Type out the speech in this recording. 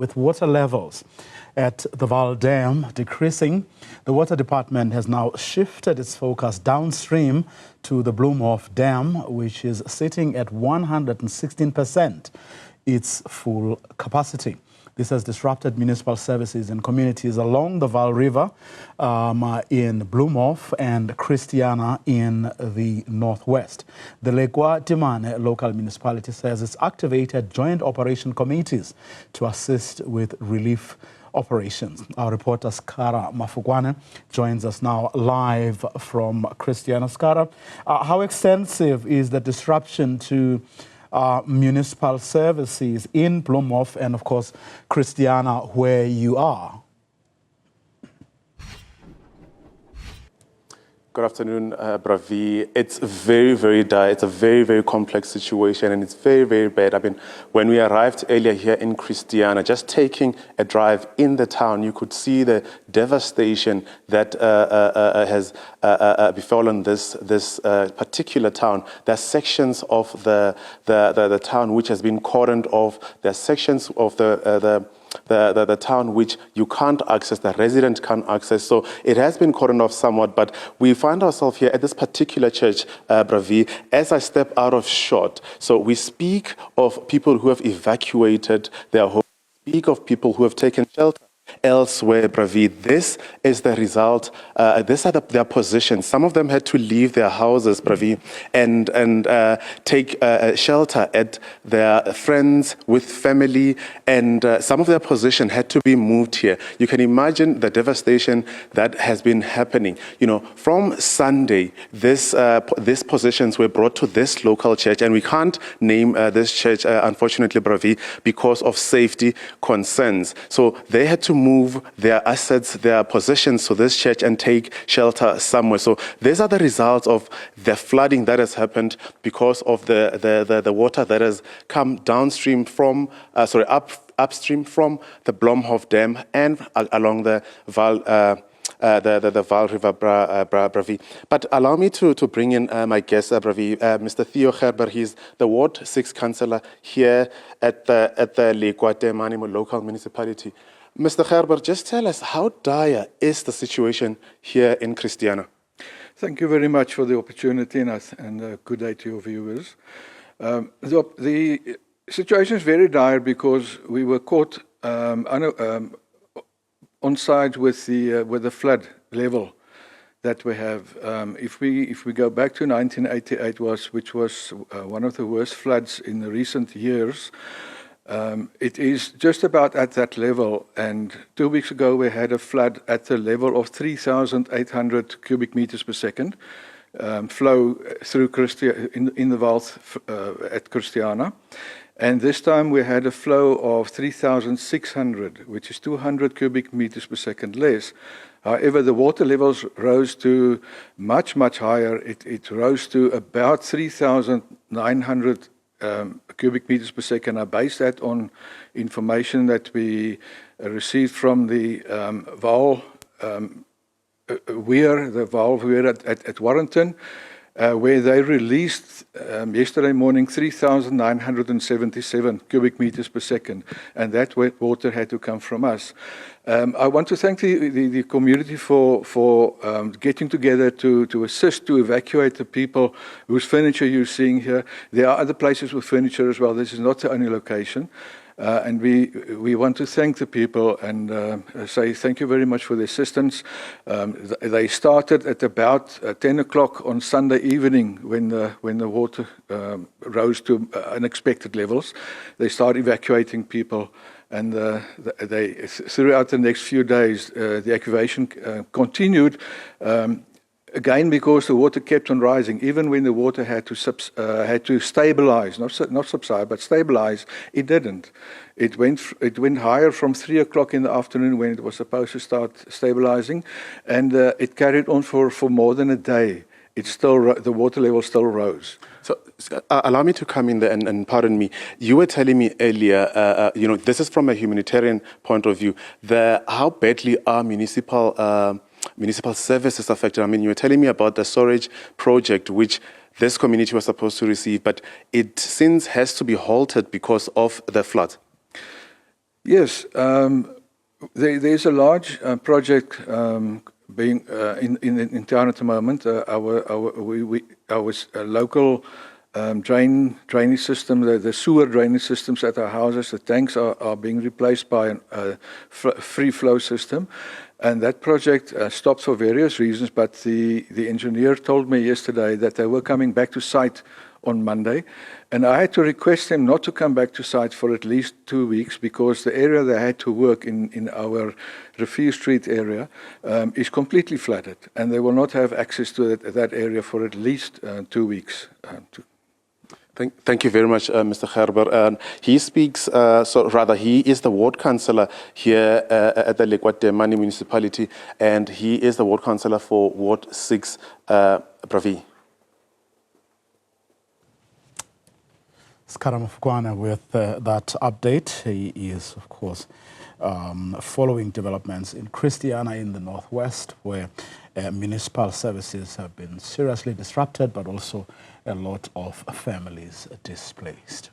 With water levels at the Vaal Dam decreasing, the Water Department has now shifted its focus downstream to the Bloemhof Dam, which is sitting at 116% its full capacity. This has disrupted municipal services in communities along the Vaal River in Bloemhof and Christiana in the northwest. The Lekwa-Teemane Local Municipality says it's activated joint operation committees to assist with relief operations. Our reporter Scara Mafokoane joins us now live from Christiana. Scara, how extensive is the disruption to municipal services in Bloemhof and, of course, Christiana, where you are? Good afternoon, Bravi. It's very, very dire. It's a very, very complex situation, and it's very, very bad. I mean, when we arrived earlier here in Christiana, just taking a drive in the town, you could see the devastation that has befallen this particular town. There are sections of the town which has been cordoned off. There are sections of the town which you can't access, the resident can't access. So it has been cordoned off somewhat, but we find ourselves here at this particular church, Bravi, as I step out of shot. So we speak of people who have evacuated their homes, speak of people who have taken shelter elsewhere, Bravi. This is the result. These are their positions. Some of them had to leave their houses, Bravi, and take shelter at their friends with family, and some of their possession had to be moved here. You can imagine the devastation that has been happening. You know, from Sunday, these possessions were brought to this local church, and we can't name this church, unfortunately, Bravi, because of safety concerns. So they had to move their assets, their possessions to this church and take shelter somewhere. So these are the results of the flooding that has happened because of the water that has come downstream from, upstream from the Bloemhof Dam and along the Vaal. The Vaal River, Bravi. But allow me to bring in my guest, Bravi, Mr. Theo Gerber. He's the Ward 6 councillor here at the Lekwa-Teemane Local Municipality. Mr. Gerber, just tell us, how dire is the situation here in Christiana? Thank you very much for the opportunity, and good day to your viewers. The situation is very dire because we were caught on side with the flood level that we have. If we go back to 1988, which was one of the worst floods in the recent years, it is just about at that level. And 2 weeks ago, we had a flood at the level of 3,800 cubic meters per second flow through in the Vaal at Christiana. And this time we had a flow of 3,600, which is 200 cubic meters per second less. However, the water levels rose to much, much higher. It rose to about 3,900 cubic meters per second. I base that on information that we received from the Vaal Weir, at Warrington, where they released yesterday morning 3,977 cubic meters per second, and that water had to come from us. I want to thank the community for getting together to assist to evacuate the people whose furniture you're seeing here. There are other places with furniture as well. This is not the only location. And we want to thank the people and say thank you very much for the assistance. They started at about 10 o'clock on Sunday evening when the water rose to unexpected levels. They started evacuating people, and throughout the next few days, the evacuation continued. Again, because the water kept on rising, even when the water had to stabilize, not subside, but stabilize, it didn't. It went higher from 3 o'clock in the afternoon when it was supposed to start stabilizing, and it carried on for more than a day. The water level still rose. So allow me to come in there and pardon me. You were telling me earlier, this is from a humanitarian point of view, how badly are municipal services affected. I mean, you were telling me about the storage project, which this community was supposed to receive, but it since has to be halted because of the flood. Yes, there's a large project being in town at the moment. Our local drainage system, the sewer drainage systems at our houses, the tanks are being replaced by a free flow system. And that project stopped for various reasons, but the engineer told me yesterday that they were coming back to site on Monday. And I had to request them not to come back to site for at least 2 weeks, because the area they had to work in our Refuse Street area is completely flooded, and they will not have access to that area for at least 2 weeks. Thank you very much, Mr. Gerber. He speaks, he is the ward councillor here at the Lekwa-Teemane Municipality, and he is the ward councillor for Ward 6, Bravi. Scara Mafokoane with that update. He is, of course, following developments in Christiana in the northwest, where municipal services have been seriously disrupted, but also a lot of families displaced.